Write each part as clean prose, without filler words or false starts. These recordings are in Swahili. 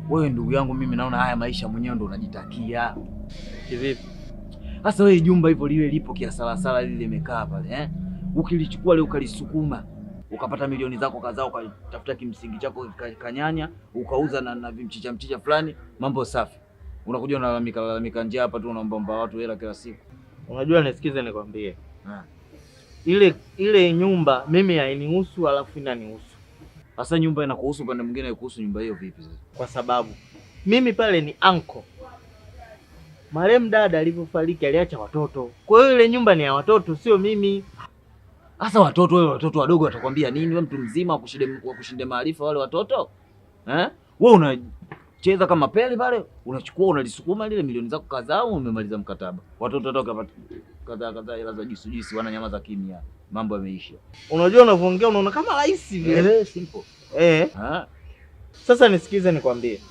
Wewe ndugu yangu, mimi naona haya maisha mwenyewe ndo unajitakia. Kivipi? Sasa wewe jumba hivyo lile lipo kiasalasala lile limekaa pale ukilichukua leo ukalisukuma ukapata milioni zako kadhaa, ukatafuta kimsingi chako kanyanya ukauza na vimchicha fulani, mambo safi. Unakuja unalalamika njia hapa tu, unaomba watu hela kila siku. Unajua, nisikize nikwambie. Ile nyumba mimi hainihusu, alafu inanihusu. Sasa nyumba inakuhusu, pande mwingine haikuhusu. Nyumba hiyo vipi sasa? Kwa sababu mimi pale ni anko. Marehemu dada alipofariki aliacha watoto. Kwa hiyo ile nyumba ni ya watoto, sio mimi. Sasa watoto, wewe watoto wadogo watakwambia nini? Wewe mtu mzima wakushinde maarifa wale watoto? Wewe unacheza kama pele pale, unachukua unalisukuma lile milioni zako kadhaa, umemaliza mkataba. Watoto wataka kadhaa hela za jisi wana nyama za kimya. Mambo yameisha. Unajua unavyoongea unaona kama rahisi vile. Simple. Sasa nisikize nikwambie.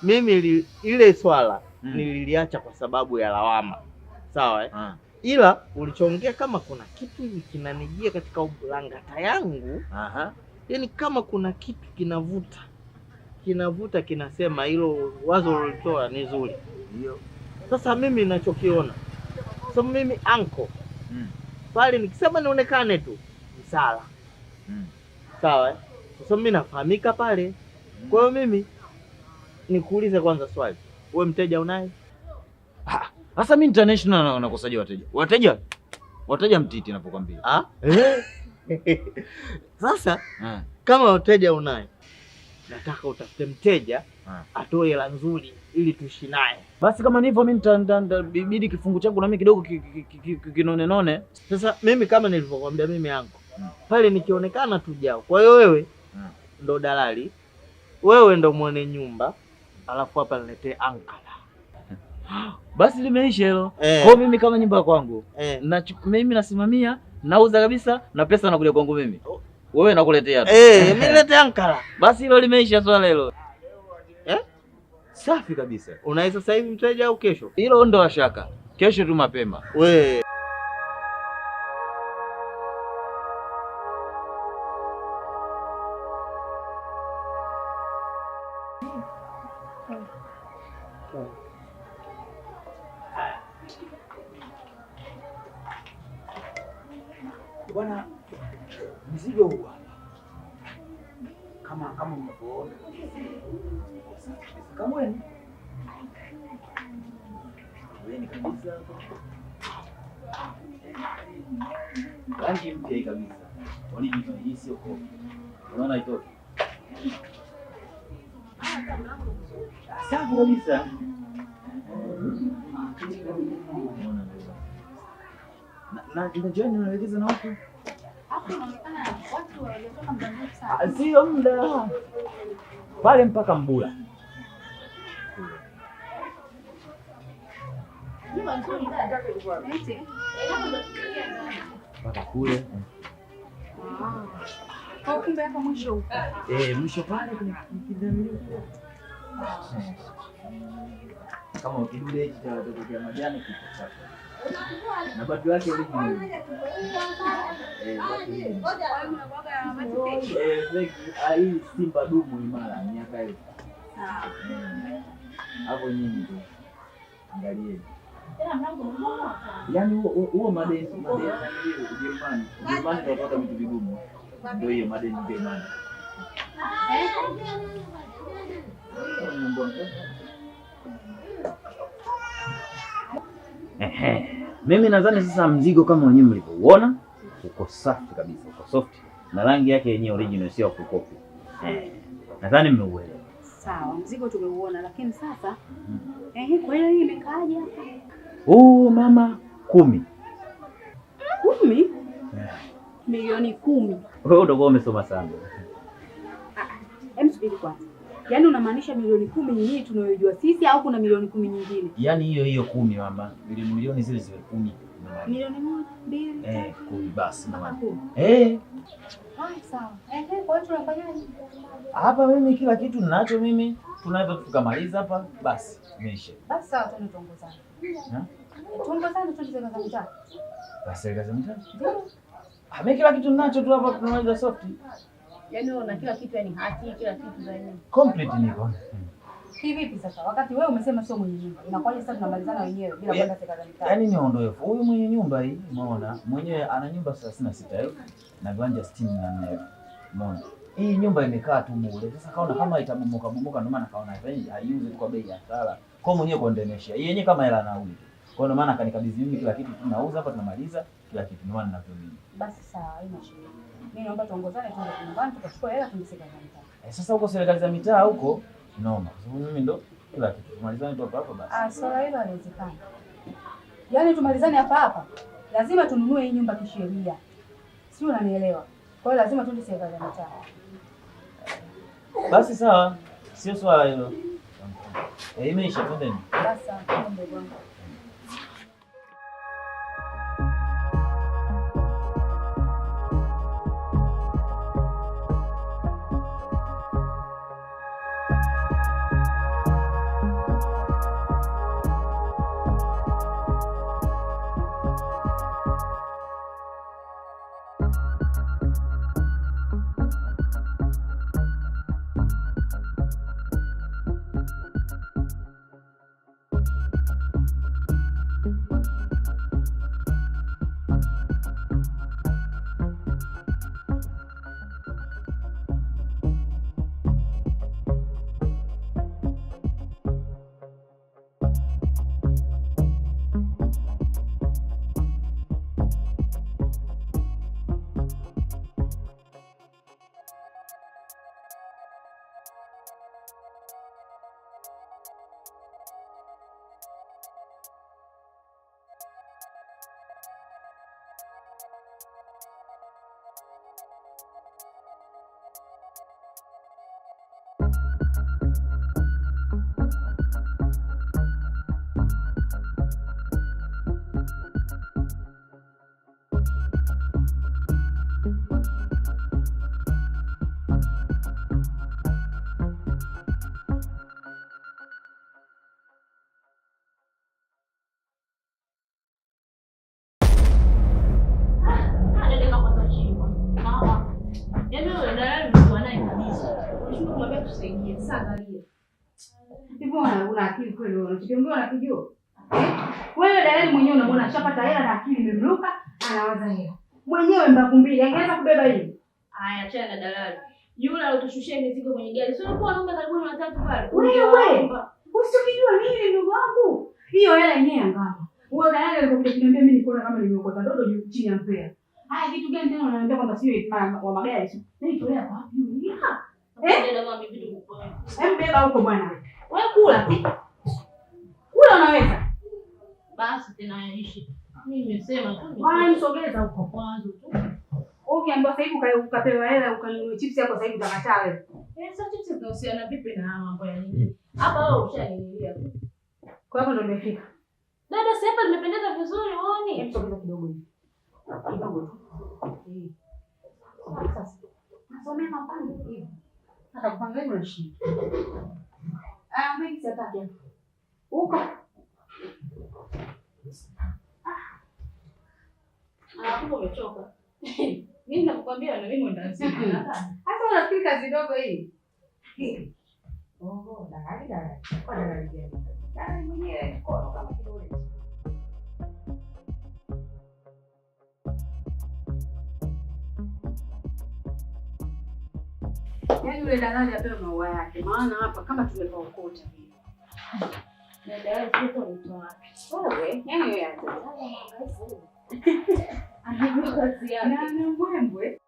Mimi ile swala nililiacha kwa sababu ya lawama. Sawa Ila ulichoongea kama kuna kitu kinanijia katika ulangata yangu. Yaani kama kuna kitu kinavuta kinasema hilo wazo ulitoa ni zuri. Ndio. Sasa mimi ninachokiona. Sababu mimi anko. Pale nikisema nionekane tu msala. Sawa Sasa mimi nafahamika pale. Kwa hiyo mimi nikuulize kwanza swali. Wewe mteja unaye? Sasa mimi international nakosaje wateja? Wateja mtiti napokuambia. Sasa kama wateja unaye, nataka utafute mteja atoe hela nzuri ili tuishi naye. Basi kama ni hivyo mimi bibidi kifungu changu na mimi kidogo kinone. Sasa mimi kama nilivyokuambia mimi yangu. Pale nikionekana tu jao. Kwa hiyo wewe ndo dalali, wewe ndo mwenye nyumba, alafu hapa niletee ankala. Basi limeisha hilo. Kwa mimi kama nyumba kwangu. Mimi nasimamia, nauza kabisa na pesa nakuja kwangu mimi. Wewe nakuletea tu. Mimi niletee ankala. Basi hilo limeisha swala hilo. Safi kabisa. Unaweza sasa hivi mteja au kesho? Hilo ndo shaka. Kesho tu mapema. Wewe bwana, mzigo huu kama mnapoona kama wewe kabisa, rangi mpya kabisa, original. Hii sio kopi, unaona itoki safi kabisa. Na ndio nielekeza na watu hapo, inaonekana watu waliotoka muda mrefu sana. Sio muda pale mpaka Mbula. Mpaka kule. Kwa kumbe hapa mwisho huko. Mwisho pale kuna kidamilio. Kama ukidude hichi cha majani kipo safi. Na batu yake original. Hii Simba dumu imara miaka hiyo. Hapo nyingi tu. Angalieni. Yaani huo madeni Ujerumani tunapata vitu vigumu. Ndio hiyo madeni Ujerumani. Mimi nadhani sasa mzigo kama wenyewe mlivyouona uko safi kabisa, uko soft na rangi yake yenyewe original, sio kukopi. Nadhani mmeuelewa. Sawa, mzigo tumeuona, lakini sasa kwa hiyo hii imekaaje hapa? Mama 10. 10? Milioni 10. Wewe ndio umesoma sana. Subiri kwanza. Yaani unamaanisha milioni 10 ni hii tunayojua sisi au kuna milioni 10 nyingine? Yaani hiyo 10 mama. Milioni zile 10. Milioni 1, 2, 3. 10 basi mama. Sawa. Kwa hiyo tunafanyaje? Hapa mimi kila kitu ninacho mimi. Tunaweza tukamaliza hapa basi. Imeisha. Basi sawa, tuongozane. Tuongozane tuanze kazi mtaa. Basi kazi mtaa. Mimi kila kitu ninacho tu hapa tunaweza soft. Yaani una kila kitu, yani haki kila kitu za yeye. Complete niko. Vipi sasa? Wakati wewe umesema sio mwenye nyumba. Inakuwaje sasa tunamalizana wenyewe bila kwenda serikali za mitaa? Yaani niondoe huyu mwenye nyumba hii, umeona? Mwenyewe ana nyumba 36,000 na viwanja 64,000. Umeona? Hii nyumba imekaa tu bure. Sasa kaona kama itabomoka ndio maana kaona haiuze tu kwa bei ya sala. Kwa mwenyewe kuendelea. Yeye yenyewe kama hela nauli. Kwa ndio maana akanikabidhi mimi kila kitu tunauza hapa tunamaliza kila kitu ndio maana ninavyomini. Basi sawa, haina shida. Mimi naomba tuongozane tuende nyumbani tukachukua hela tuende serikali za mitaa. Sasa huko serikali za mitaa huko noma. Kwa sababu mimi ndo kila kitu. Tumalizane tu hapa basi. Swala hilo haliwezekani. Yaani tumalizane hapa. Lazima tununue hii nyumba kisheria. Sio, unanielewa? Kwa hiyo lazima tuende serikali za mitaa. Basi sawa. Sio swala hilo. Imeisha twendeni. Basi sawa, ndio bwana. Hivyo una akili kweli wewe? Unachokiongea unakijua? Wewe dalali mwenyewe unamwona ashapata hela na akili imemruka, anawaza hela. Mwenyewe mbavu mbili, angeweza kubeba hili. Haya, achana na dalali. Yule alotushushia mizigo kwenye gari. Sio kwa wanaume karibu 3 pale. Wewe, usikijua nini ndugu wangu? Hiyo hela yenyewe angama. Wewe dalali alikuja kuniambia mimi niko kama nimeokota ndodo juu chini ya mpea. Haya, kitu gani tena unaniambia kwamba sio wa magari sio? Nini tolea kwa wapi yule? Ndio mama vitu kupoa. Beba huko bwana. Wewe kula. Kula unaweza. Basi tena yaishi. Mimi nimesema tu. Bwana msogeza huko kwanza tu. Ukiambiwa sasa hivi ukapewa hela ukanunua chips yako sasa hivi utakataa wewe. Sasa chips zinahusiana vipi na mambo ya nini? Hapa wewe ushanielewa tu. Kwa hapo ndo nimefika. Dada sasa hapa nimependeza vizuri uone. Hebu sogeza kidogo hivi. Kidogo tu. Sasa. Nasomea mapande hivi. Hata kupanga hivi unashinda. Mimi sitaki. Huko. Hapo umechoka. Mimi nakukwambia na mimi ndo nzima. Hata unafikiri kazi ndogo hii. Dalali. Kwa dalali gani? Dalali mwenyewe kwa kama kidole. Yaani yule dalali apewe maua yake, maana hapa kama tumepaokota hivi. Na dalali sio mtu wake. Wewe, yaani wewe hata. Na mbwembwe.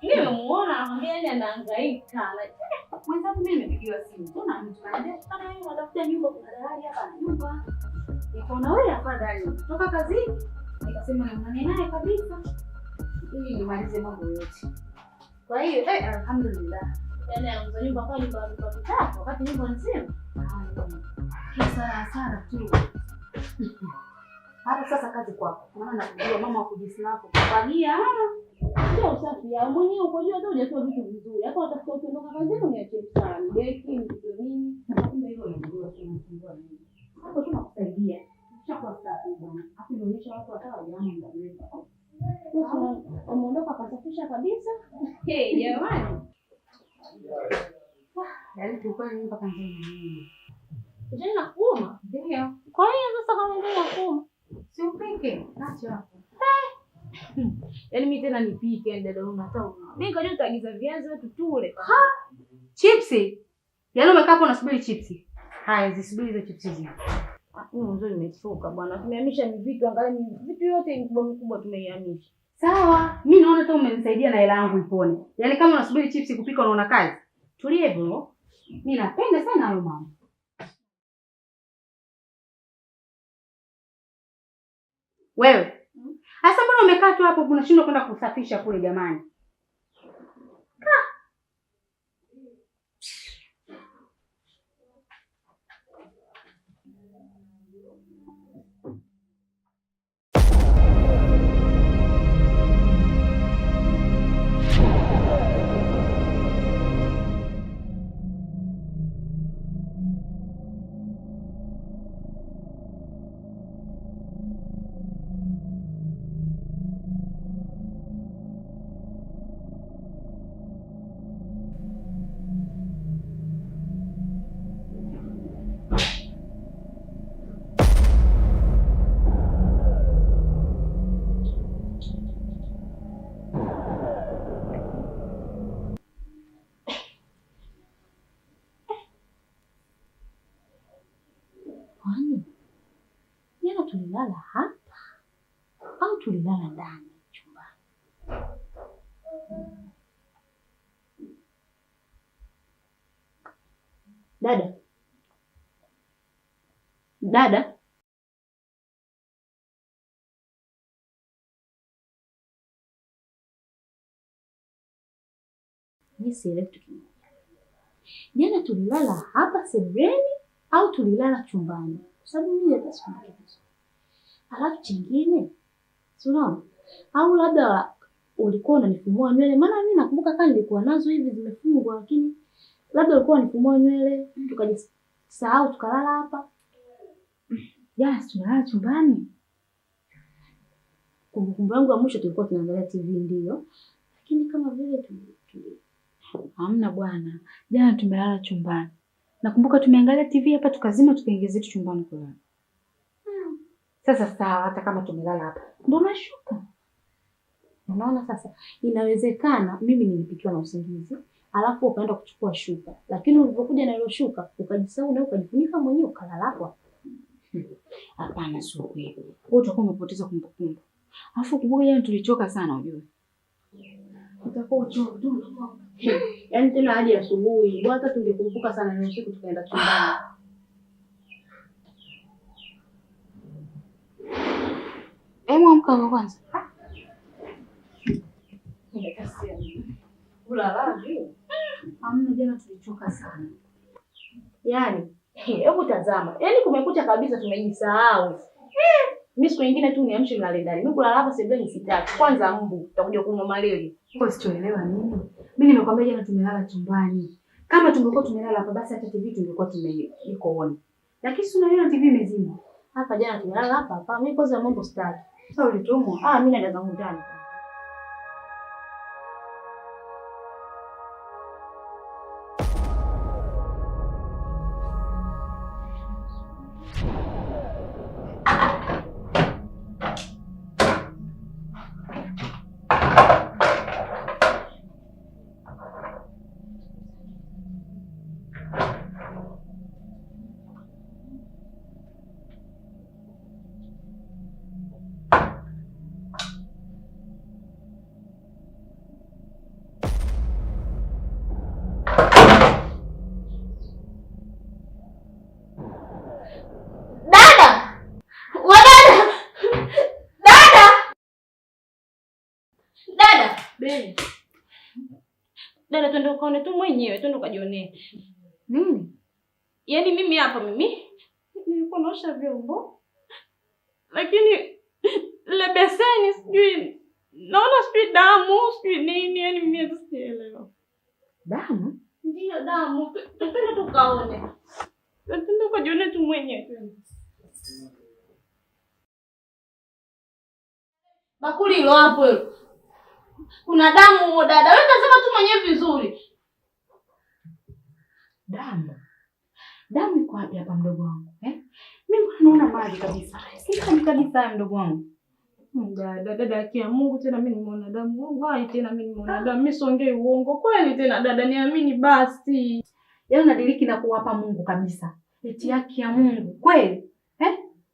Nimemuona anamwambia yeye anahangaika. Mwenzangu mimi nimepigiwa simu. Tuna mtu anambia kama yeye anatafuta nyumba, kuna dalali hapa na nyumba. Nikaona wewe afadhali kutoka kazini. Nikasema naonane naye kabisa ili nimalize mambo yote. Kwa hiyo alhamdulillah. Yaani anauza nyumba kwa nyumba vitatu wakati nyumba nzima. Kisa sana tu. Hapo sasa kazi kwako. Maana nakujua mama kujisnap kufagia. Ndio usafi ya mwenyewe uko jua tu hujatoa vitu vizuri. Hapo utafuta ukiondoka kazini uniache sana. Deki ndio nini? Nakumbe hilo ndio tunafungua nini. Hapo tunakusaidia. Chakula safi bwana. Hapo inaonyesha watu watao jamani ndio. Sasa umeondoka kasafisha kabisa? Jamani. Yaani tulikuwa nyumba kwanza nini? Unajua nakuuma? Ndio. Kwa hiyo sasa kama ndio nakuuma. Si upike. Acha hapo. Yaani mimi tena nipike dada unataka. Mimi kajua utaagiza viazi wetu tule. Chipsi. Yaani umekaa hapo unasubiri chipsi. Haya zisubiri hizo chipsi hizi. Ndio nimechoka bwana. Tumehamisha vitu angalia vitu yote mikubwa tumeihamisha. Sawa. Mimi naona tu umenisaidia na hela yangu ipone. Yaani kama unasubiri chipsi kupika unaona kazi. Tulie bro. Mimi napenda sana hayo mama. Wewe. Sasa mbona umekaa tu hapo unashindwa kwenda kusafisha kule jamani? Tulilala hapa au tulilala ndani chumbani? Dada. Mimi sielewi kitu kimoja. Jana tulilala hapa sebuleni au tulilala chumbani? Kwa sababu mimi hata sikumbuki vizuri. Alafu chingine, si unaona? Au labda ulikuwa unanifumua nywele, maana mimi nakumbuka kama nilikuwa nazo hivi zimefungwa, lakini labda ulikuwa unanifumua nywele, tukajisahau tukalala hapa. Yes, tunalala chumbani. Kumbukumbu yangu ya mwisho tulikuwa tunaangalia TV ndio. Lakini kama vile hamna bwana. Jana tumelala chumbani. Nakumbuka tumeangalia TV hapa tukazima tukaingia zetu chumbani kulala. Sasa sawa, hata kama tumelala hapa ndio nashuka. Unaona sasa inawezekana mimi nilipikiwa na usingizi alafu ukaenda kuchukua shuka, lakini ulipokuja na ile shuka ukajisahau na ukajifunika mwenyewe ukalala hapo. Hapana, sio kweli. Wewe utakuwa umepoteza kumbukumbu. Alafu kumbuka jana tulichoka sana unajua. Utakuwa uchovu tu. Yaani tena hadi asubuhi. Bwana hata tungekumbuka sana ile siku tukaenda chumbani. Amka kwanza. Hamna, jana tulichoka sana. Yaani, hebu tazama. Yaani kumekucha kabisa tumejisahau. Mimi siku nyingine tu niamshe nilale ndani. Mimi kulala hapa sebuleni sitaki. Kwanza mbu, utakuja kunywa malaria. Wewe sichoelewa nini? Mimi nimekwambia jana tumelala chumbani. Kama tungekuwa tumelala hapa basi hata TV tungekuwa iko on. Lakini si unaona TV imezima. Hapa jana tumelala hapa hapa. Mimi kwanza mambo sitaki. Sasa ulitumwa? Mimi naenda zangu ndani. Dada, twende ukaone tu mwenyewe, twende ukajionee. Nini? Yaani mimi nilikuwa naosha vyombo. Lakini ile beseni sijui naona sijui damu, sijui nini, yaani mimi sielewi. Damu? Ndio damu. Twende tukaone. Twende ukajionee tu mwenyewe. Bakuli hilo hapo hilo. Kuna damu dada. Wewe tazama tu mwenyewe vizuri. Damu? Damu iko wapi hapa mdogo wangu? Mimi naona maji kabisa. Sisi kabisa mdogo wangu. Dada kia Mungu tena mimi nimeona damu. Wai tena mimi nimeona damu. Mimi siongei uongo. Kweli tena dada niamini basi. Yaani unadiriki na kuwapa Mungu kabisa. Eti haki ya Mungu. Kweli?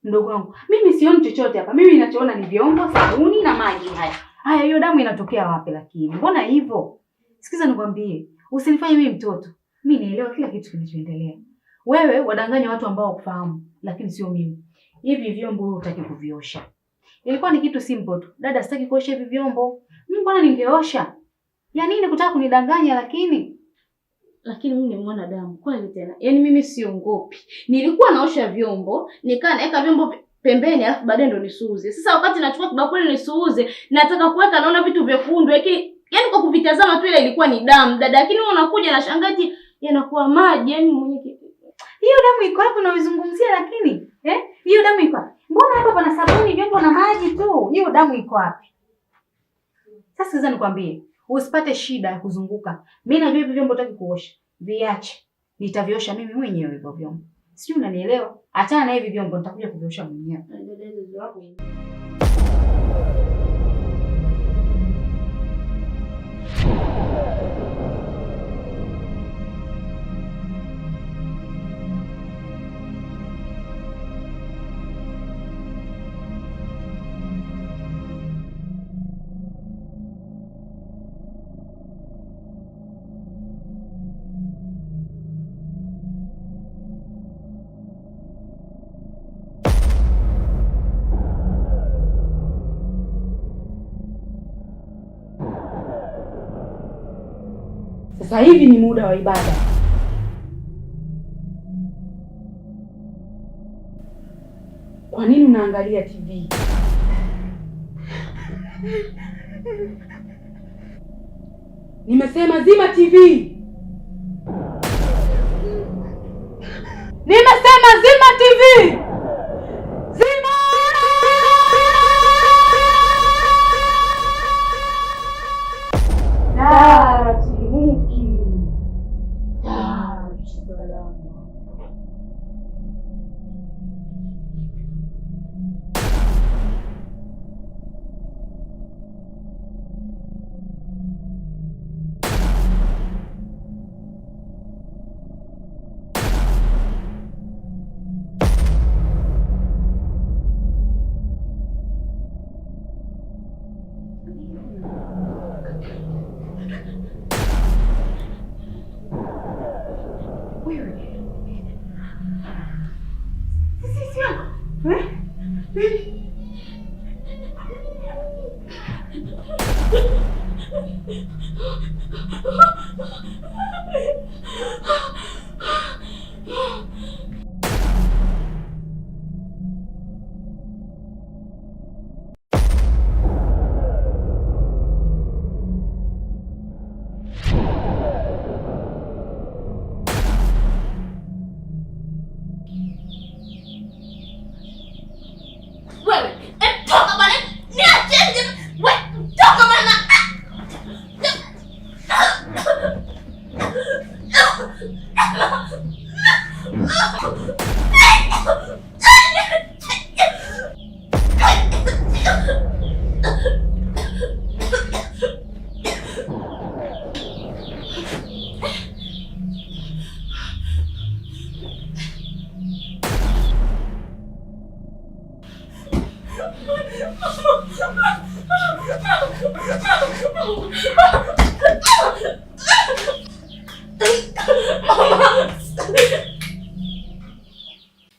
Mdogo wangu. Mimi sioni chochote hapa. Mimi ninachoona ni vyombo, sabuni na maji haya. Haya, hiyo damu inatokea wapi lakini? Mbona hivyo? Sikiza nikwambie, usinifanye mimi mtoto. Mimi naelewa kila kitu kinachoendelea. Wewe wadanganya watu ambao hukufahamu, lakini sio mimi. Hivi vyombo wewe hutaki kuviosha. Ilikuwa ni kitu simple tu. Dada, sitaki kuosha hivi vyombo. Mimi mbona ningeosha? Ya nini kutaka kunidanganya lakini? Lakini mimi nimeona damu. Kweli tena. Yaani mimi siongopi. Nilikuwa naosha vyombo, nikaa naweka vyombo pembeni alafu baadaye ndo nisuuze. Sasa wakati nachukua kibakuli nisuuze, nataka kuweka naona vitu vyekundu. Yaani kwa kuvitazama tu ile ilikuwa ni damu. Dada, lakini wewe unakuja na shangazi yanakuwa maji, yaani mwenye hiyo damu iko hapo unazungumzia lakini? Hiyo damu iko wapi? Mbona hapa pana sabuni, vyombo na maji tu? Hiyo damu iko wapi? Sasa sikiza nikwambie, usipate shida ya kuzunguka. Mimi najua hivi vyombo hutaki kuosha. Viache. Nitaviosha mimi mwenyewe hivyo vyombo. Sijui unanielewa? Achana na hivi vyombo, nitakuja kuviosha mwenyewe. Sasa hivi ni muda wa ibada. Kwa nini unaangalia TV? Nimesema zima TV. Nimesema zima TV. Zima!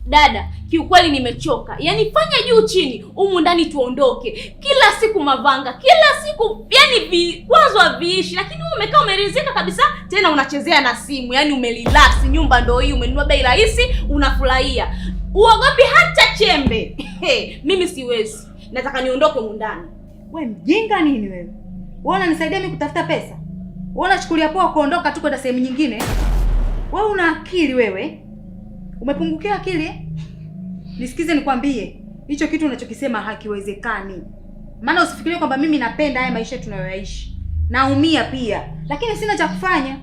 Dada, kiukweli nimechoka. Yaani fanya juu chini, humu ndani tuondoke. Kila siku mavanga, kila siku yani vikwazo haviishi, lakini wewe umekaa umeridhika kabisa, tena unachezea na simu. Yaani umerelax, nyumba ndio hii, umenunua bei rahisi, unafurahia. Uogopi hata chembe. Mimi siwezi. Nataka niondoke humu ndani. Wewe mjinga nini wewe? Wewe unanisaidia mimi kutafuta pesa? Wewe unachukulia poa kuondoka tu kwenda sehemu nyingine? Wewe una akili wewe? Umepungukiwa akili? Nisikize nikwambie, hicho kitu unachokisema hakiwezekani. Maana usifikirie kwamba mimi napenda haya maisha tunayoyaishi. Naumia pia, lakini sina cha kufanya.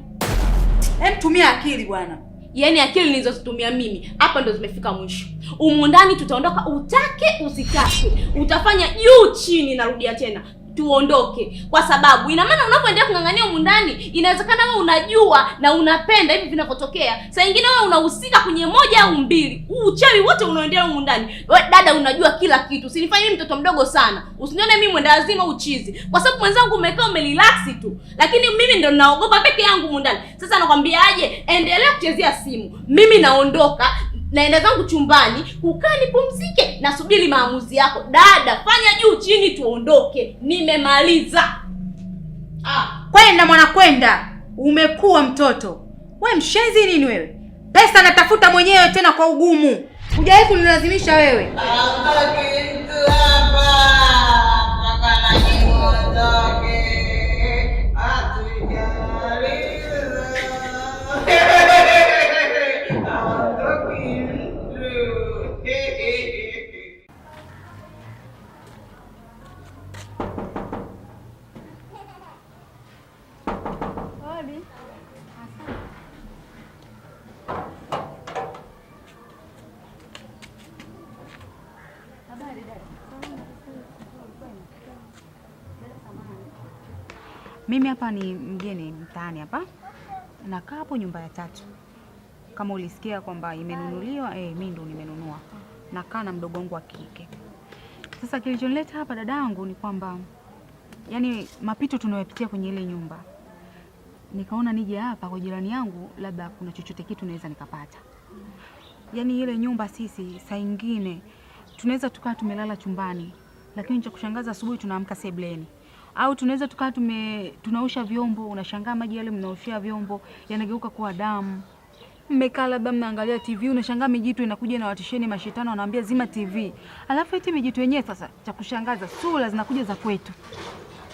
Tumia akili bwana. Yaani akili nilizozitumia mimi hapa ndo zimefika mwisho. Humu ndani tutaondoka utake usitake. Utafanya juu chini, narudia tena. Tuondoke, kwa sababu ina maana unapoendelea kung'ang'ania humu ndani, inawezekana wewe unajua na unapenda hivi vinavyotokea. Saa nyingine wewe unahusika kwenye moja au mbili. Uchawi wote unaoendelea humu ndani. Wewe dada unajua kila kitu. Usinifanye mimi mtoto mdogo sana. Usinione mimi mwenda lazima uchizi. Kwa sababu mwenzangu umekaa umerelax tu. Lakini mimi ndo ninaogopa peke yangu humu ndani. Sasa nakwambia aje, endelea kuchezea simu. Mimi naondoka. Naenda zangu chumbani kukaa nipumzike, nasubiri maamuzi yako. Dada, fanya juu chini tuondoke. Nimemaliza. Kwenda mwana kwenda. Umekuwa mtoto. Wewe mshenzi nini wewe? Pesa natafuta mwenyewe tena kwa ugumu. Hujawahi kunilazimisha wewe. Mimi hapa ni mgeni mtaani hapa. Nakaa hapo nyumba ya 3. Kama ulisikia kwamba imenunuliwa, mimi ndo nimenunua. Nakaa na mdogo wangu wa kike. Sasa kilichonileta hapa dadangu ni kwamba yani mapito tunayopitia kwenye ile nyumba. Nikaona nije hapa kwa jirani yangu, labda kuna chochote kitu naweza nikapata. Yani ile nyumba sisi saa nyingine tunaweza tukaa tumelala chumbani, lakini cha kushangaza asubuhi tunaamka sebleni. Au tunaweza tukaa tunaosha vyombo, unashangaa maji yale mnaoshia vyombo yanageuka kuwa damu. Mmekaa labda mnaangalia TV, unashangaa mijitu inakuja na watisheni mashetani, wanaambia zima TV. Alafu eti mijitu yenyewe sasa cha kushangaza sura zinakuja za kwetu.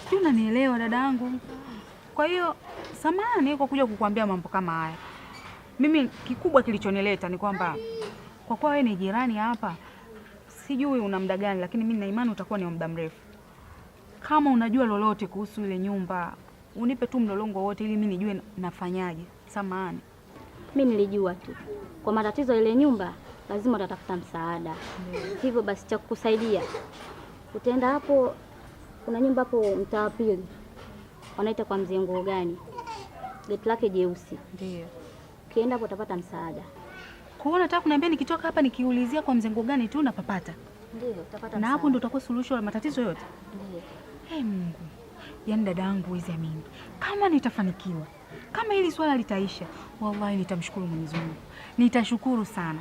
Sio, unanielewa dadangu? Kwa hiyo samahani kwa kuja kukuambia mambo kama haya. Mimi kikubwa kilichonileta ni kwamba kwa kuwa wewe ni jirani hapa, sijui una muda gani, lakini mimi na imani utakuwa ni muda mrefu. Kama unajua lolote kuhusu ile nyumba, unipe tu mlolongo wote ili mimi nijue nafanyaje. Samahani. Mimi nilijua tu kwa matatizo ile nyumba lazima utatafuta msaada. Hivyo basi cha kukusaidia, utaenda hapo, kuna nyumba hapo mtaa wa pili. Wanaita kwa mzee Ngogani. Geti lake jeusi. Ndio. Ukienda hapo utapata msaada. Kwa hiyo nataka kuniambia nikitoka hapa nikiulizia kwa mzee Ngogani tu napapata. Ndio, utapata msaada. Na hapo ndo utakuwa suluhisho la matatizo yote. Ndio. Mungu. Yaani dadangu hizi amini. Kama nitafanikiwa, kama hili swala litaisha, wallahi nitamshukuru Mwenyezi Mungu. Nitashukuru sana.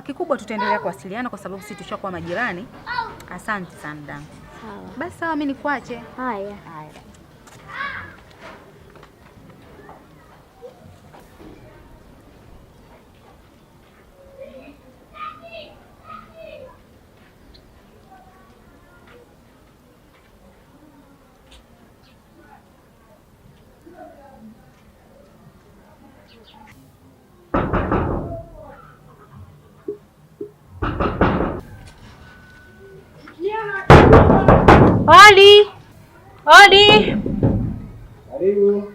Kikubwa tutaendelea kuwasiliana kwa sababu sisi tushakuwa majirani. Asante sana dadangu. Sawa. Basi sawa, mimi nikuache. Haya. Odi! Odi! Karibu.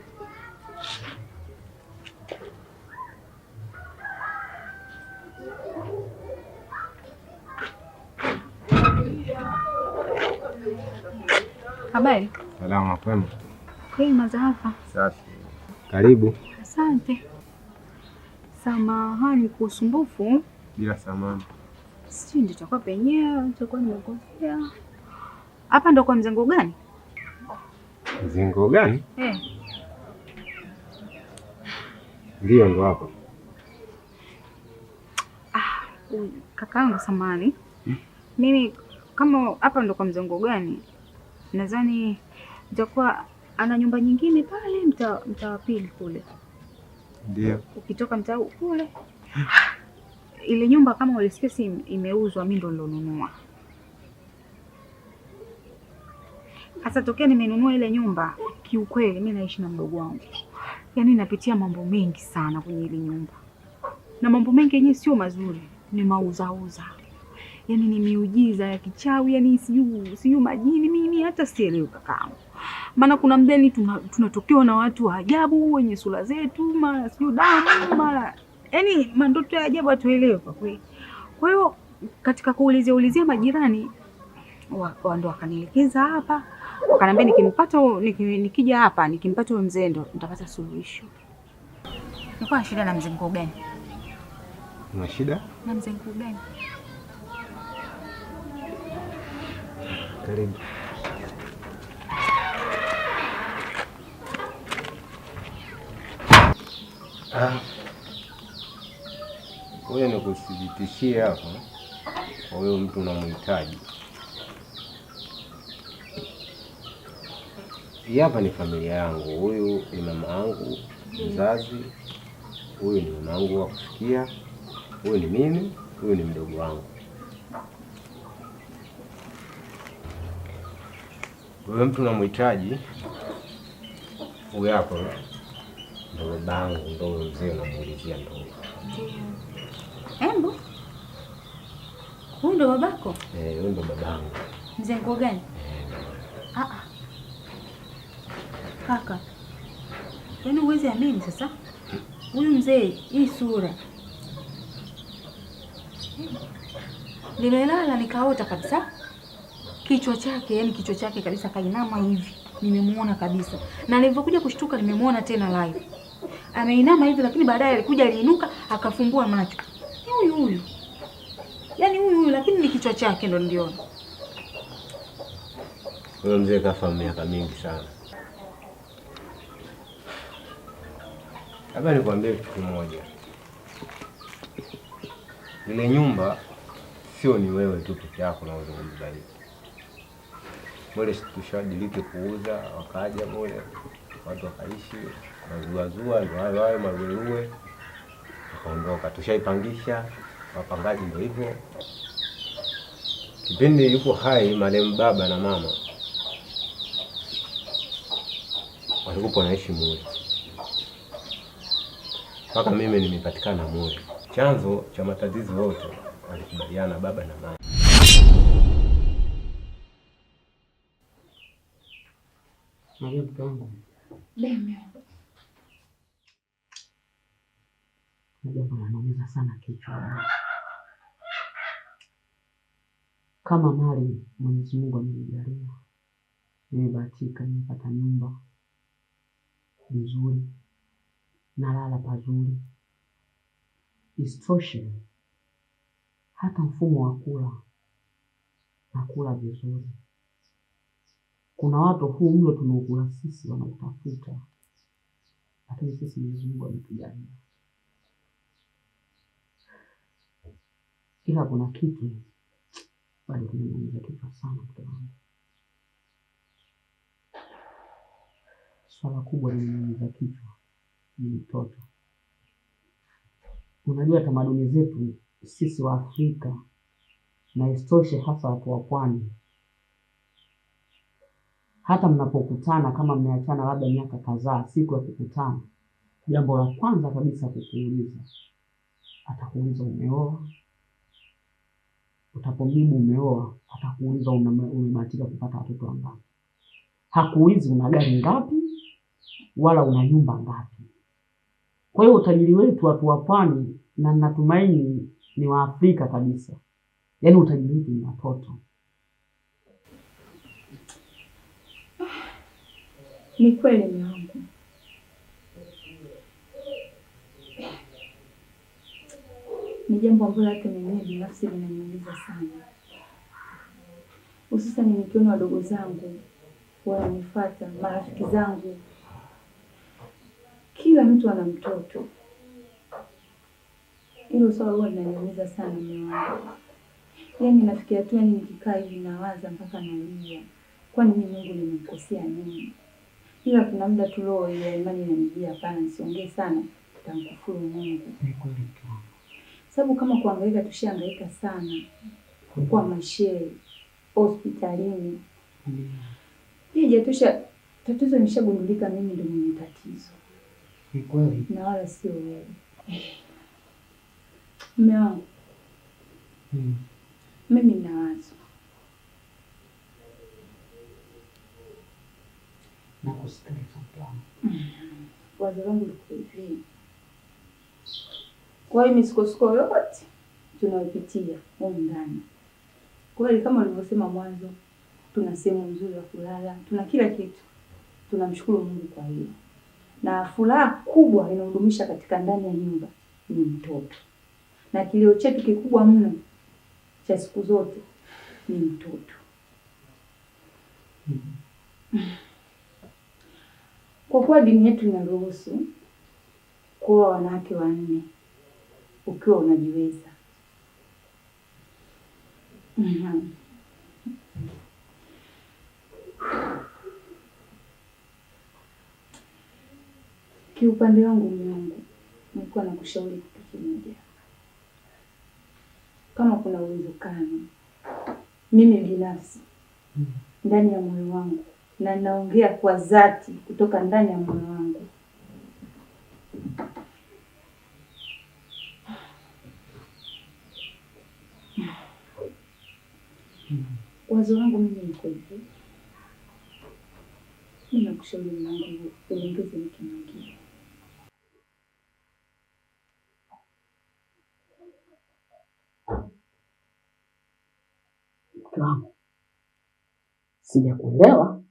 Habari? Salama, kwema. Kwema za hapa. Safi. Karibu. Asante. Samahani kwa usumbufu. Bila samani. Sisi ndio tutakuwa penyewe, tutakuwa nimekosea. Hapa ndo kwa mzee Ngogani? Mzee Ngogani? Eh. Ndio ndo hapa. Kakaangu samani. Mimi kama hapa ndo kwa mzongo gani? Nadhani itakuwa ana nyumba nyingine pale mtaa wa pili kule. Ndio. Ukitoka mtaa kule. Ile nyumba kama ile space imeuzwa, mimi ndo nilonunua. Sasa tokea nimenunua ile nyumba, kiukweli mimi naishi na mdogo wangu. Yaani napitia mambo mengi sana kwenye ile nyumba. Na mambo mengi yenyewe sio mazuri, ni mauzauza. Yaani ni miujiza ya kichawi, yaani sijui majini, mimi hata sielewi kakaangu. Maana kuna mdeni tunatokewa na watu wa ajabu wenye sura zetu, mara sijui damu, mara yaani mandoto ya ajabu hatuelewi kwa kweli. Kwa hiyo katika kuulizia majirani ndo wakanielekeza hapa. Wakaniambia nikija hapa nikimpata huyo mzee ndo nitapata suluhisho. Nilikuwa na shida na mzee Ngoo gani? Una shida? Na mzee Ngoo gani? Karibu. Wewe nikuthibitishie hapa kwa huyo mtu unamhitaji. Hii hapa ni familia yangu. Huyu ni mama yangu mzazi, huyu ni mama yangu wa kusikia, huyu ni mimi, huyu ni mdogo wangu. Wewe mtu unamhitaji, huyu hapa ndo babangu, ndo mzee unamuulizia ndo. Embo? Huyu ndo babako? Huyu ndo babangu. Mzee Ngoo gani? Kaka. Yaani uwezi amini sasa? Huyu mzee, hii sura. Nimelala nikaota kabisa. Kichwa chake kabisa kainama hivi. Nimemuona kabisa. Na nilipokuja kushtuka nimemuona tena live. Ameinama hivi lakini baadaye aliinuka akafumbua macho. Huyu. Yaani huyu lakini ni kichwa chake ndo niliona. Huyo mzee kafa miaka mingi sana. Labda nikwambie kitu kimoja. Ile nyumba sio ni wewe tu peke yako na uzungumza hivi. Mole tushadilike kuuza, wakaja mole, watu wakaishi, mazua ndio hayo maruwe. Wakaondoka, tushaipangisha, wapangaji ndio hivyo. Kipindi yuko hai marehemu baba na mama walikuwa wanaishi mule. Mpaka mimi nimepatikana mule. Chanzo cha matatizo yote walikubaliana baba na mama. Maria mtangu. Deme. Jambo linaumiza sana kichwa. Kama mali Mwenyezi Mungu amenijalia, nimebahatika nimepata nyumba nzuri, nalala pazuri. Isitoshe hata mfumo wa kula nakula vizuri. Kuna watu huu mlo tunaokula sisi wanautafuta, lakini sisi Mwenyezi Mungu ametujalia. Ila kuna kitu bado kinaniumiza kichwa sana mke wangu. Swala kubwa linaniumiza kichwa ni mtoto. Unajua tamaduni zetu sisi wa Afrika na isitoshe hasa watu wa pwani, hata mnapokutana kama mmeachana labda miaka kadhaa, siku ya kukutana, jambo la kwanza kabisa kukuuliza, atakuuliza umeoa. Utapomjibu umeoa, atakuuliza umebahatika kupata watoto wangapi. Hakuulizi una gari ngapi wala una nyumba ngapi. Kwa hiyo utajiri wetu watu wa pwani, na natumaini ni wa Afrika kabisa, yaani utajiri wetu ni watoto. Ni kweli mume wangu. Ni jambo ambalo hata mimi binafsi linaniumiza sana. Hususan nikiona wadogo zangu wananifuata, marafiki zangu. Kila mtu ana mtoto. Hilo swala huwa linaniumiza sana mume wangu. Yaani nafikia tu yani nikikaa hivi nawaza mpaka nalia. Kwani mimi Mungu nimemkosea nini? Ila kuna muda tu roho ya imani inanijia, hapana nisiongee sana, tutamkufuru Mungu. Sababu kama kuhangaika tushahangaika sana. Kwa mashehe, hospitalini. Hija tatizo nishagundulika mimi ndio mwenye tatizo. Ni kweli. Na wala sio wewe. Mume wangu. Mimi nina wazo. Nakusikiliza mtamu. Wazo langu liko hivi. Kwa hiyo misukosuko yote tunayopitia huko ndani. Kweli kama nilivyosema mwanzo, tuna sehemu nzuri ya kulala, tuna kila kitu. Tunamshukuru Mungu kwa hiyo. Na furaha kubwa inayodumisha katika ndani ya nyumba ni mtoto. Na kilio chetu kikubwa mno cha siku zote ni mtoto. Kwa kuwa dini yetu inaruhusu kuoa wanawake 4 ukiwa unajiweza. Kiupande wangu mume wangu, nilikuwa nakushauri kitu kimoja. Kama kuna uwezekano, mimi binafsi ndani ya moyo wangu, na naongea kwa dhati kutoka ndani ya moyo wangu, wazo langu mimi liko hivi. Mimi nakushauri mwanangu uongeze mke mwingine. Sijakuelewa.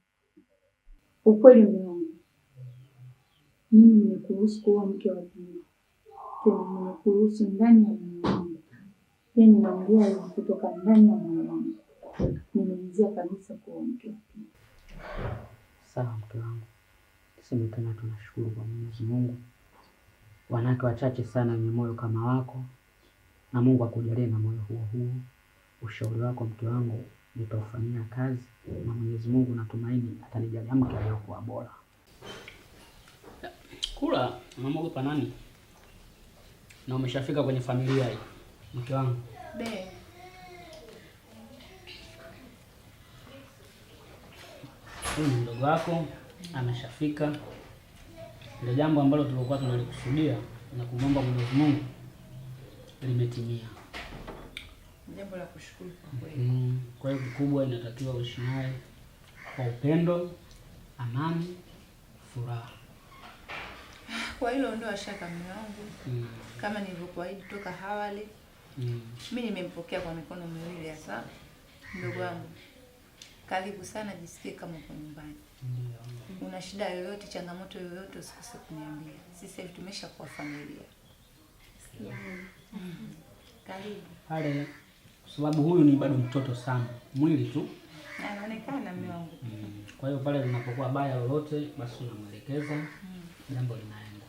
Ukweli mume wangu, mimi nimekuruhusu kuwa mke wa pili. Tena nimekuruhusu ndani ya moyo wangu. Yaani naongea hivi kutoka ndani ya moyo wangu. Nimeanzia kabisa kuwa mke wa pili. Sawa mke wangu. Tuseme tena tunashukuru kwa Mwenyezi Mungu. Wanawake wachache sana wenye moyo kama wako. Na Mungu akujalie na moyo huo huo. Ushauri wako mke wangu nitaufanyia kazi, na Mwenyezi Mungu natumaini atanijalia mke aliyokuwa bora. Kula, unaogopa nani? Na umeshafika kwenye familia hii, mke wangu. Huyu mdogo wako ameshafika. Ile jambo ambalo tulikuwa tunalikusudia na kumwomba Mwenyezi Mungu limetimia. Jambo la kushukuru kwa kweli. Kwa hiyo kikubwa inatakiwa uishi naye kwa upendo, amani, furaha. Kwa hilo ndio ashaka mume wangu. Kama nilivyokuahidi toka awali. Mimi nimempokea kwa mikono miwili hasa. Mdogo wangu, karibu sana, jisikie kama uko nyumbani. Una shida yoyote, changamoto yoyote, usikose kuniambia. Sisi hivi tumeshakuwa familia. Karibu. Pale sababu huyu ni bado mtoto sana, mwili tu anaonekana mume wangu. Kwa hiyo pale linapokuwa baya lolote, basi unamwelekeza, jambo linaenda.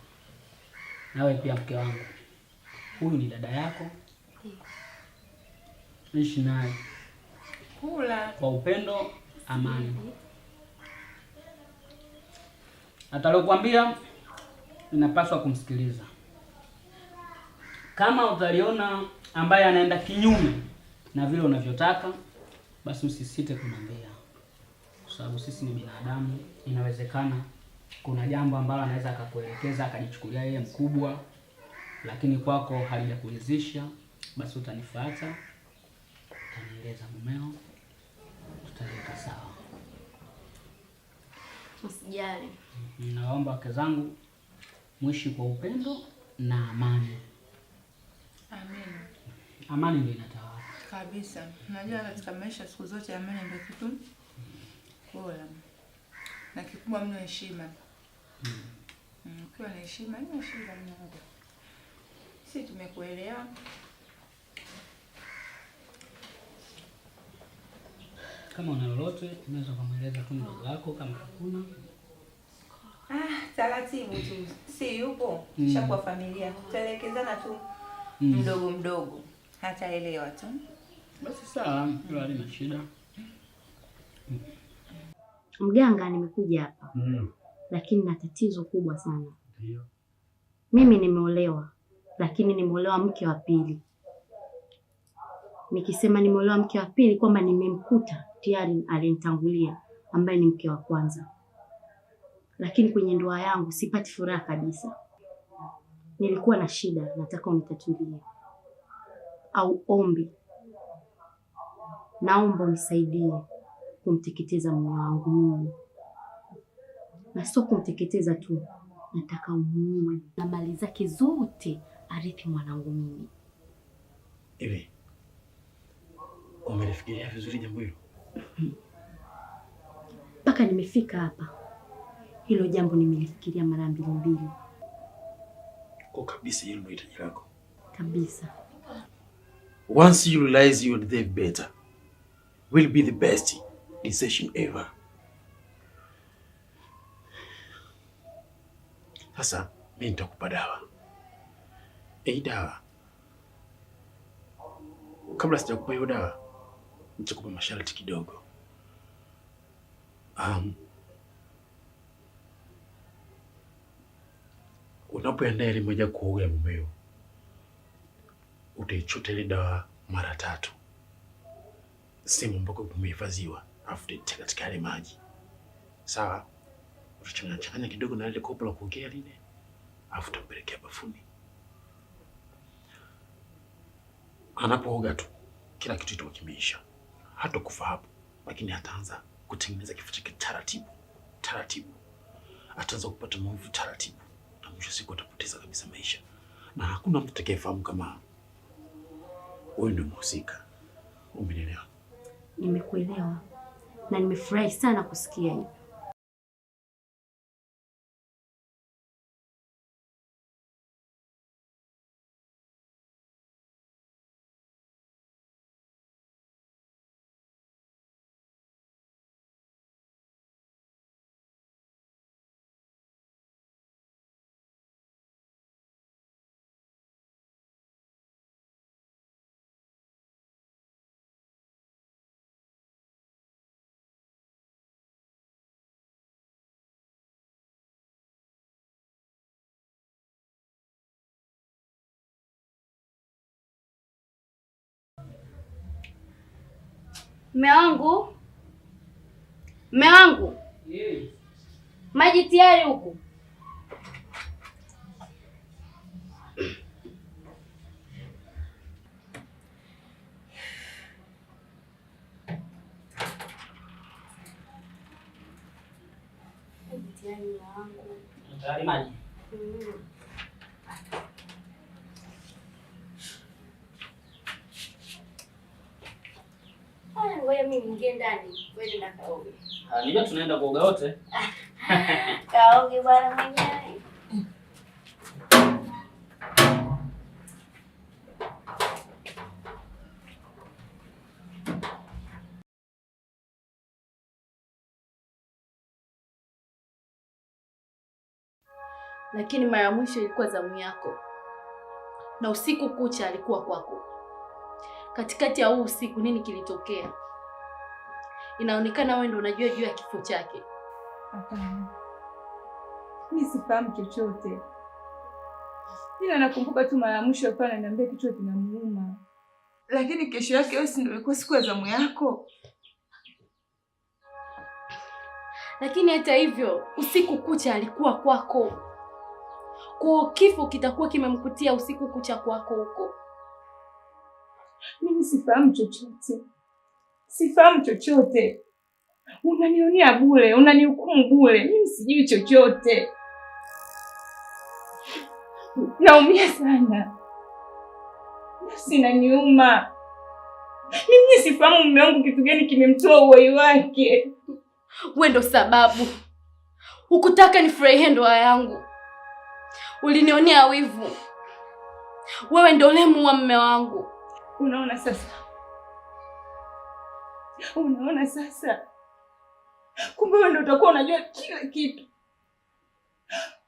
Nawe pia mke wangu, huyu ni dada yako. Ishi naye. Kula kwa upendo, amani. Atalokuambia inapaswa kumsikiliza. Kama utaliona ambaye anaenda kinyume na vile unavyotaka, basi usisite kumwambia. Kwa sababu sisi ni binadamu, inawezekana kuna jambo ambalo anaweza akakuelekeza akajichukulia yeye mkubwa, lakini kwako halijakuridhisha, basi utanifuata, utanieleza mumeo, tutaweka sawa. Usijali. Naomba wake zangu muishi kwa upendo na amani. Amen. Amani ndio inatawala kabisa. Unajua katika maisha siku zote amani ndio kitu bora. Na kikubwa mno heshima. Ukiwa na heshima, ni heshima mmoja. Sisi tumekuelewa. Kama una lolote unaweza kumweleza tu ndugu yako kama hakuna. Taratibu tu. Si yupo, shakuwa familia. Tutaelekezana tu mdogo mdogo, hataelewa tu. Basi sawa, hilo halina shida. Mganga, nimekuja hapa lakini na tatizo kubwa sana. Ndio. Mimi nimeolewa, lakini nimeolewa mke wa pili. Nikisema nimeolewa mke wa pili kwamba nimemkuta tayari alinitangulia ambaye ni mke wa kwanza. Lakini kwenye ndoa yangu sipati furaha kabisa. Nilikuwa na shida, nataka unitatulie. Au ombi. Naomba unisaidie kumteketeza mume wangu mimi. Na sio kumteketeza tu, nataka umuue na mali zake zote arithi mwanangu mimi. Hivi umelifikiria vizuri jambo hilo? Mpaka nimefika hapa, hilo jambo nimelifikiria mara mbili. Kwa kabisa hilo ndio hitaji lako. Kabisa. Once you realize you deserve better, will be the best decision ever. Sasa mimi nitakupa dawa. Dawa. Kabla sijakupa hiyo dawa, nitakupa masharti kidogo. Unapoenda ile moja kuoga mumeo, utaichota ile dawa mara 3. Sehemu ambako kumehifadhiwa, afu utaitia katika ile maji. Sawa? Utachanganya kidogo na ile kopo la kuogea lile, afu utampelekea bafuni. Anapooga tu, kila kitu kitakuwa kimeisha. Hata kufa hapo, lakini ataanza kutengeneza kifua chake taratibu. Ataanza kupata maumivu taratibu. Na mwisho siku atapoteza kabisa maisha. Na hakuna mtu atakayefahamu kama wewe ndio mhusika. Umenielewa? Nimekuelewa. Na nimefurahi sana kusikia hiyo. Mme wangu. Maji tayari huku. Tayari maji. Ngoja mimi ningie ndani. Wewe nenda kaoge. Ndio tunaenda kuoga wote. Kaoge bwana mwenyewe. Lakini mara ya mwisho ilikuwa zamu yako. Na usiku kucha alikuwa kwako. Katikati ya huu usiku nini kilitokea? Inaonekana wewe ndio unajua juu ya kifo chake. Hapana. Mimi sifahamu chochote. Ila nakumbuka tu mara ya mwisho alikuwa ananiambia kichwa kinamuuma. Lakini kesho yake wewe si ndio ilikuwa siku ya zamu yako? Lakini hata hivyo usiku kucha alikuwa kwako. Kwa kifo kitakuwa kimemkutia usiku kucha kwako huko. Mimi sifahamu chochote. Sifahamu chochote. Unanionea bure, unanihukumu bure. Mimi sijui chochote. Naumia sana. Nafsi inaniuma. Mimi sifahamu mume wangu kitu gani kimemtoa uhai wake. Wewe ndo sababu. Hukutaka nifurahie ndoa yangu. Ulinionea wivu. Wewe ndo uliyemuua mume wangu. Unaona sasa? Unaona sasa? Kumbe wewe ndio utakuwa unajua kila kitu.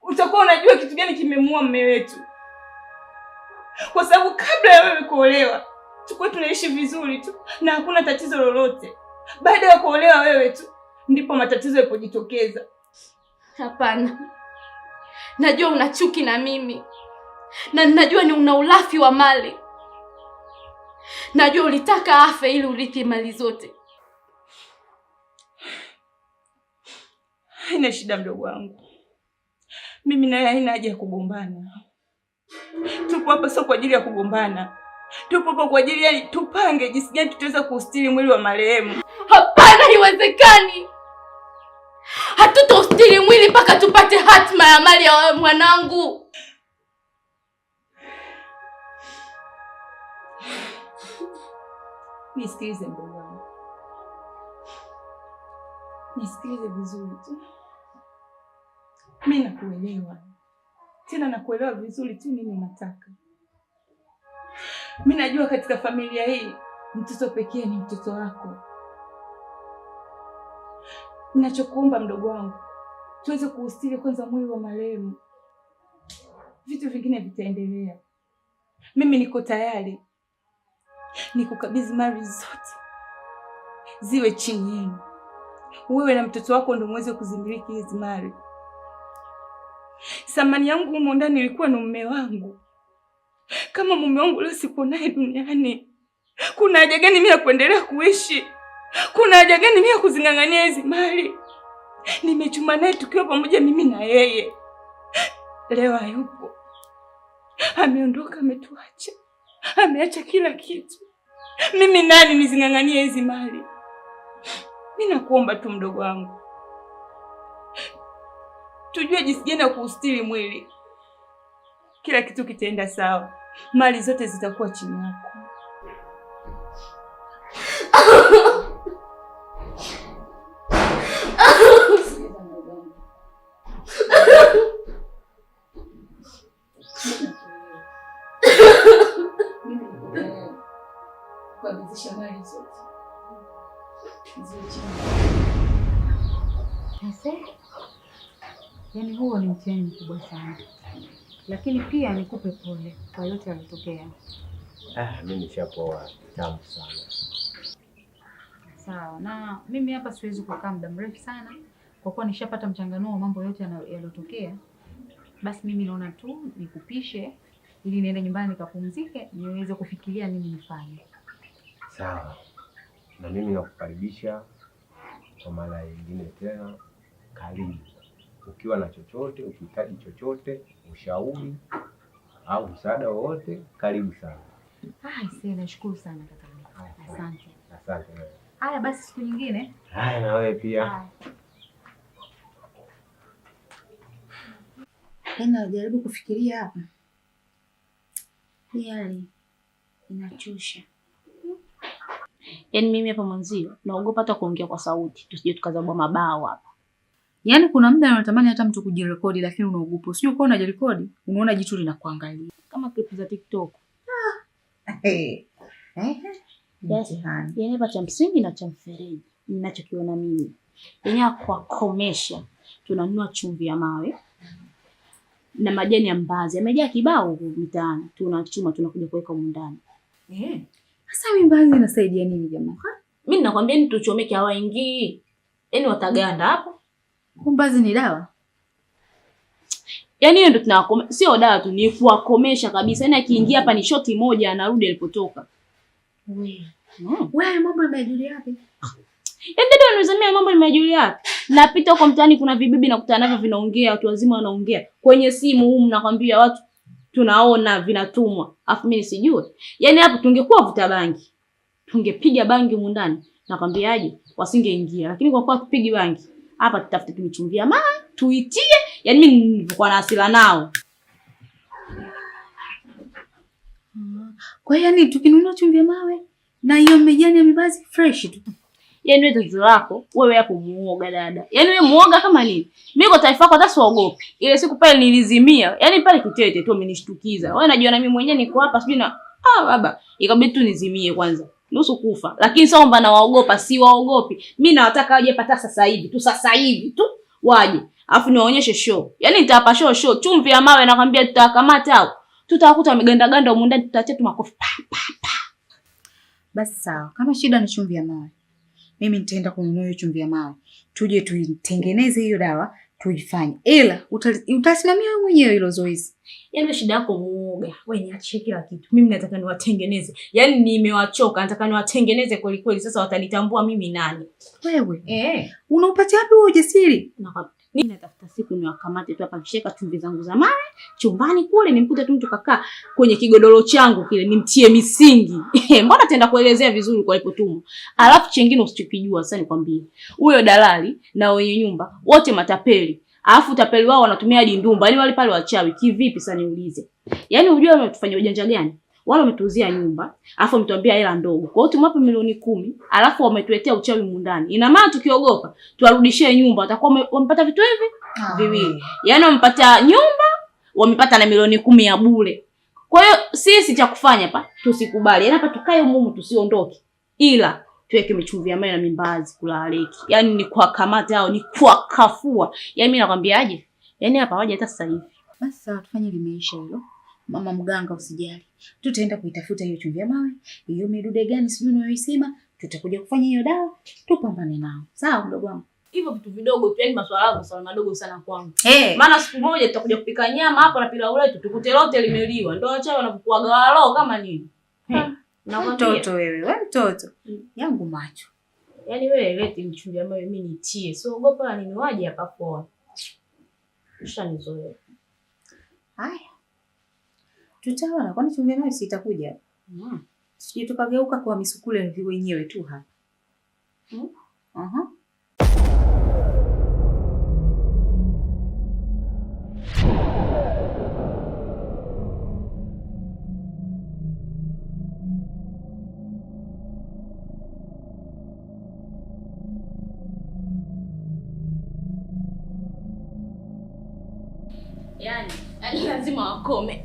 Utakuwa unajua kitu gani kimemuua mume wetu. kwa sababu kabla ya wewe kuolewa tulikuwa tunaishi vizuri tu na hakuna tatizo lolote. Baada ya kuolewa wewe tu ndipo matatizo yalipojitokeza. Hapana. Najua una chuki na mimi. Na ninajua ni una ulafi wa mali. Najua ulitaka afe ili urithi mali zote. Haina shida mdogo wangu. Mimi naye haina haja ya kugombana. Tupo hapa sio kwa ajili ya kugombana. Tupo hapa kwa ajili ya tupange jinsi gani tutaweza kustiri mwili wa marehemu. Hapana, haiwezekani. Hatutostiri mwili mpaka tupate hatima ya mali ya wewe mwanangu. Nisikilize mdogo wangu. Nisikilize vizuri tu. Mimi nakuelewa. Tena nakuelewa vizuri tu nini unataka. Mimi najua katika familia hii mtoto pekee ni mtoto wako. Ninachokuomba mdogo wangu, tuweze kuustiri kwanza mwili wa marehemu. Vitu vingine vitaendelea. Mimi niko tayari. Nikukabidhi mali zote ziwe chini yenu. Wewe na mtoto wako ndio muweze kuzimiliki hizo mali. Samani yangu humo ndani ilikuwa na mume wangu. Kama mume wangu leo sipo naye duniani, kuna haja gani mimi ya kuendelea kuishi? Kuna haja gani mimi ya kuzingangania hizo mali? Nimechuma naye tukiwa pamoja mimi na yeye. Leo hayupo. Ameondoka, ametuacha. Ameacha kila kitu. Mimi nani nizinganganie hizo mali? Mimi nakuomba tu mdogo wangu, tujue jinsi gani ya kuustiri mwili. Kila kitu kitaenda sawa. Mali zote zitakuwa chini yako. Kuabizisha mali zote ziwe chini. Yaani huo ni mtihani mkubwa sana. Lakini pia nikupe pole kwa yote yalotokea. Mimi nishapoa tamu sana. Sawa. Na mimi hapa siwezi kukaa muda mrefu sana kwa kuwa nishapata mchanganuo wa mambo yote yalotokea. Basi mimi naona tu nikupishe ili niende nyumbani nikapumzike niweze kufikiria nini nifanye. Sawa. Na mimi nakukaribisha kwa mara nyingine tena. Karibu. Ukiwa na chochote, ukihitaji chochote, ushauri au msaada wowote, karibu sana. Nashukuru sana kaka. Asante. Asante. Haya basi siku nyingine. Haya na wewe pia. Najaribu kufikiria hapa. Hii hali inachosha. Yaani mimi hapa mwanzio naogopa hata kuongea kwa sauti, tusije tukazabwa mabao hapa. Yaani kuna muda unatamani hata mtu kujirekodi lakini unaogopa. Usije ukaona unajirekodi, unaona jitu linakuangalia. Kama clip za TikTok. Yes. Yaani hapa cha msingi na cha mfereji. Ninachokiona mimi. Yaani kwa komesha tunanunua chumvi ya mawe na majani ya mbazi. Yamejaa kibao huko mtaani. Tunachuma tunakuja kuweka huko ndani. Sasa mbazi inasaidia nini jamaa? Mimi ninakwambia ni tuchomeke hawaingii. Yaani wataganda hapo. Mbazi ni dawa? Yaani hiyo ndio tunawakomesha, sio dawa tu, ni kuwakomesha kabisa. Yaani akiingia hapa ni shoti moja anarudi alipotoka. Wewe mambo yamejulia wapi? Yaani ndio unazamia mambo yamejulia wapi? Napita huko mtaani kuna vibibi nakutana navyo vinaongea, watu wazima wanaongea. Kwenye simu humu nakwambia watu tunaona vinatumwa. Afu mimi sijui. Yaani hapo tungekuwa vuta bangi. Tungepiga bangi humu ndani. Nakwambiaje? Wasingeingia. Lakini kwa kuwa tupigi bangi, hapa tutafute tumichumbia tuitie. Yaani mimi nilikuwa na hasira nao. Kwa hiyo yani tukinunua chumvi ya mawe na hiyo majani ya mibazi fresh tu. Yaani wewe tatizo lako, wewe hapo muoga dada. Yaani wewe muoga kama nini? Mimi kwa taifa yako hata siogopi. Ile siku pale nilizimia. Yaani pale kitete tu amenishtukiza. Wewe unajua na mimi mwenyewe niko hapa sijui na baba, ikabidi tu nizimie kwanza. Nusu kufa. Lakini sio kwamba nawaogopa, si waogopi. Mimi nawataka waje pata sasa hivi tu waje. Alafu niwaonyeshe show. Yaani nitawapa show chumvi ya mawe nakwambia tutakamata hao. Tutawakuta wamegandaganda huko ndani, tutaachia tu makofi. Basi sawa. Kama shida ni chumvi ya mawe, mimi nitaenda kununua hiyo chumvi ya mawe. Tuje tuitengeneze hiyo dawa, tuifanye. Ila utasimamia wewe mwenyewe hilo zoezi. Yaani shida yako muoga. Wewe niachie kila kitu. Mimi nataka niwatengeneze. Yaani nimewachoka, nataka niwatengeneze kweli kweli. Sasa watanitambua mimi nani. Wewe? Unaupatia wapi huo ujasiri? Mimi natafuta siku niwakamate tu hapa kisheka chumvi zangu za mawe, chumbani kule nimkute tu mtu kakaa kwenye kigodoro changu kile nimtie misingi. Mbona tenda kuelezea vizuri kwa alipotumwa. Alafu chengine usichokijua sasa nikwambie. Huyo dalali na wenye nyumba wote matapeli. Alafu tapeli wao wanatumia hadi ndumba. Yaani wale pale wachawi kivipi sasa niulize. Yaani unajua wametufanyia ujanja gani? Wale wametuuzia nyumba, alafu wametuambia hela ndogo. Kwa hiyo tumwape milioni 10, alafu wametuletea uchawi mundani. Ina maana tukiogopa, tuwarudishie nyumba, watakuwa wamepata vitu hivi viwili. Yaani wamepata nyumba, wamepata na milioni 10 ya bure. Kwa hiyo sisi cha kufanya hapa tusikubali. Yaani hapa tukae humu tusiondoke. Ila tuweke michumvi ya mawe na mimbazi kula aleki. Yaani ni kwa kamata hao, ni kwa kafua. Yaani mimi nakwambiaje? Yaani hapa waje hata sasa hivi. Basi sawa, tufanye limeisha hilo. Mama mganga usijali. Tutaenda kuitafuta hiyo chumvi ya mawe, hiyo midude gani sijui unayosema, tutakuja kufanya hiyo dawa, tupambane nao. Sawa mdogo wangu. Hivyo vitu vidogo tu, yaani maswala madogo sana kwangu. Maana siku moja tutakuja kupika nyama hapo na pilau letu, tukute lote limeliwa. Ndio wachawi wanapokuaga walo kama nini. Na mtoto wewe mtoto. Yangu macho. Yaani wewe leti mchumvi ya mawe mimi nitie. Sio ogopa nini waje hapa kwa. Ushanizoea. Haya. Tutaona kwani chumvi nayo si itakuja. Sije tukageuka kwa misukule wenyewe tu hapa. Yaani lazima wakome.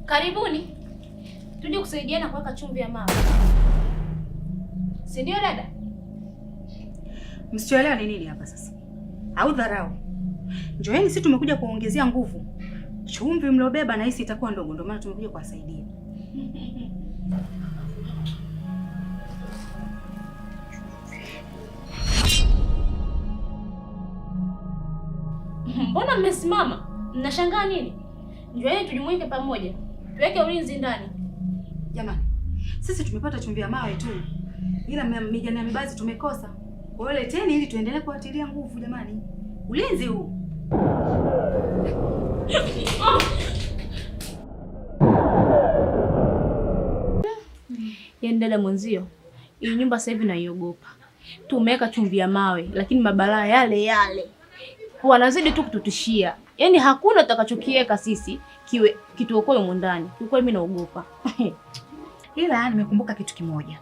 Karibuni. Tuje kusaidiana kuweka chumvi ya mawe. Si ndio dada? Msichoelewa ni nini hapa sasa? Au dharau? Njoeni sisi tumekuja kuongezea nguvu. Chumvi mlobeba na hisi itakuwa ndogo, ndio maana tumekuja kuwasaidia. Mbona mmesimama? Mnashangaa nini? Njoeni tujumuike pamoja. Tuweke ulinzi ndani. Jamani, sisi tumepata chumvi ya mawe tu. Ila mijani ya mibazi tumekosa. Kwa hiyo leteni ili tuendelee kuatilia nguvu jamani. Ulinzi huu. Yaani dada mwenzio, hii nyumba sasa hivi naiogopa. Tumeweka chumvi ya mawe lakini mabalaa yale yale. Wanazidi tu kututishia. Yaani hakuna tutakachokiweka sisi kiwe kituokoe huko ndani. Kwa mimi naogopa. Ila nimekumbuka kitu kimoja.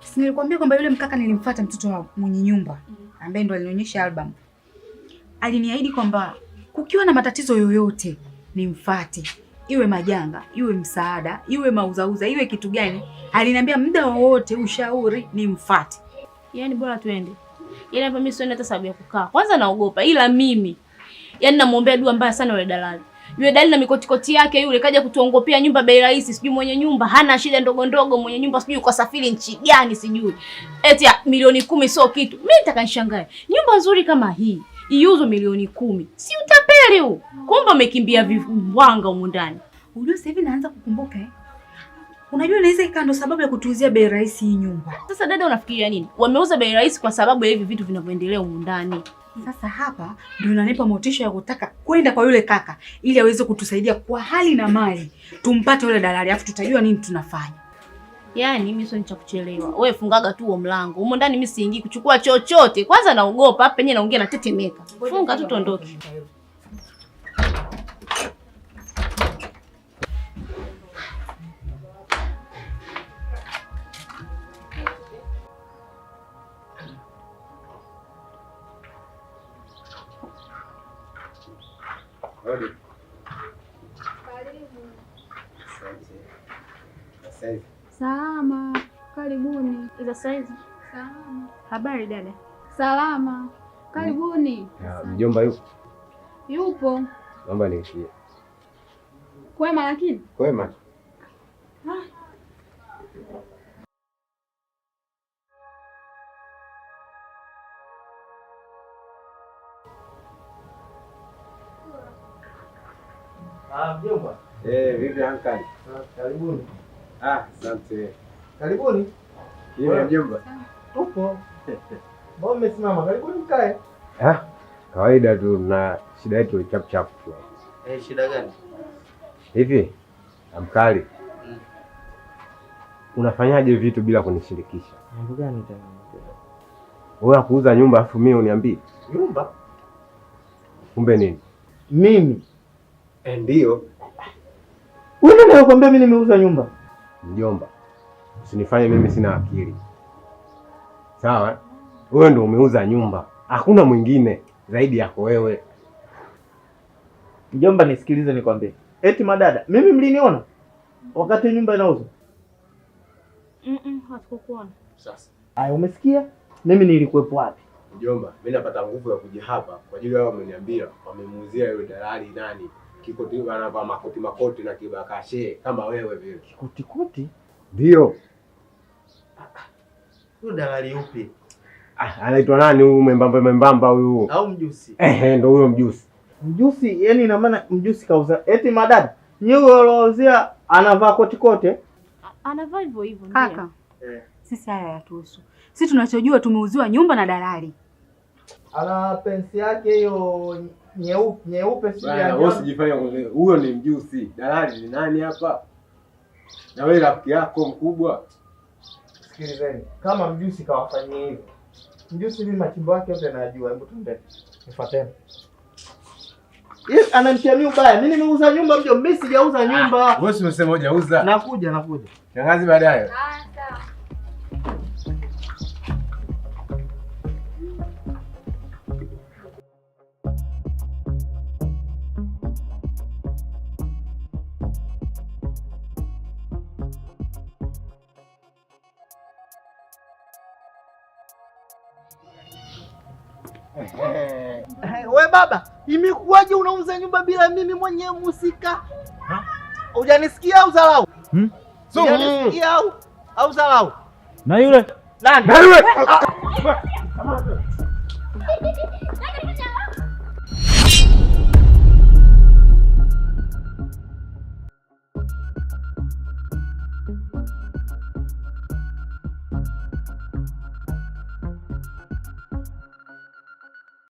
Si nilikwambia kwamba yule mkaka nilimfuata mtoto wa mwenye nyumba ambaye ndo alinionyesha album. Aliniahidi kwamba kukiwa na matatizo yoyote nimfuate. Iwe majanga, iwe msaada, iwe mauzauza, iwe kitu gani. Aliniambia muda wowote ushauri nimfuate. Yaani bora tuende. Yaani hapa mimi sioni hata sababu ya kukaa. Kwanza naogopa ila mimi. Yaani namuombea dua mbaya sana yule dalali. Yule dalali na mikotikoti yake yule kaja kutuongopea nyumba bei rahisi, sijui mwenye nyumba hana shida ndogo ndogo, mwenye nyumba sijui kwa safari nchi gani sijui. Eti milioni 10 sio kitu. Mimi nitakanishangae. Nyumba nzuri kama hii iuzwe milioni 10. Si utapeli huu. Kumbe umekimbia viwanga huko ndani. Unajua sasa hivi naanza kukumbuka Unajua inaweza ikawa ndo sababu ya kutuuzia bei rahisi hii nyumba. Sasa dada unafikiria nini? Wameuza bei rahisi kwa sababu ya hivi vitu vinavyoendelea huko ndani. Sasa hapa ndio inanipa motisha ya kutaka kwenda kwa yule kaka ili aweze kutusaidia kwa hali na mali. Tumpate yule dalali afu tutajua nini tunafanya. Yaani mimi sio cha kuchelewa. Wewe fungaga tu huo mlango. Huko ndani mimi siingii kuchukua chochote. Kwanza naogopa, hapa yenyewe naongea na tetemeka. Funga tu tuondoke. Hodi. Salama, karibuni. Za saizi. Salama. Habari dada? Salama. Karibuni. Mjomba yupo? Yupo. Naomba niishie. Kwema lakini? Kwema. Mjomba. Vipi ankali? Karibuni. Asante. Karibuni. Yeye mjomba. Upo. Mbona umesimama? Karibuni mkae. Kawaida tu na shida yetu chap chap tu. Shida gani? Hivi amkali. Unafanyaje vitu bila kunishirikisha? Mambo gani tena? Wewe kuuza nyumba afu mimi uniambie? Nyumba? Kumbe nini? Mimi. Ndio. Wewe ndio unakwambia mimi nimeuza nyumba? Mjomba, usinifanye mimi sina akili. Sawa? Wewe ndio umeuza nyumba. Hakuna mwingine zaidi yako wewe. Mjomba, nisikilize nikwambie. Eti madada, mimi mliniona wakati nyumba inauzwa? Hatukukuona. Sasa. Aya, umesikia? Mimi nilikuwepo wapi? Mjomba, mimi napata nguvu ya kuja hapa kwa ajili wao wameniambia wamemuuzia yule dalali nani? Kikoti anavaa makoti na kibakashe kama wewe vile. Kikoti? Ndio. Huyo dalali upi? Anaitwa nani huyu membamba huyu? Au mjusi? Ndio huyo mjusi. Mjusi, yani ina maana mjusi kauza. Eti madada, nyinyi walouzia anavaa koti? Anavaa hivyo hivyo ndio. Kaka. Sisi haya yatuhusu. Sisi tunachojua tumeuziwa nyumba na dalali. Ana pensi yake hiyo nyeupe sio ya njano. Wewe usijifanye huyo ni mjusi. Dalali ni nani hapa? Na wewe rafiki yako mkubwa. Sikilizeni, kama mjusi kawafanyia hivyo. Mjusi mimi machimbo yake yote najua, hebu tuende. Nifuateni. Ananitia mimi ubaya. Mimi nimeuza nyumba mjomba, mimi sijauza nyumba. Wewe umesema hujauza. Nakuja. Shangazi baadaye. Sawa. We baba, imekuwaje unauza nyumba bila mimi mwenyewe mhusika? Hujanisikia au dharau? Hujanisikia au dharau? Na yule? Nani? Na yule?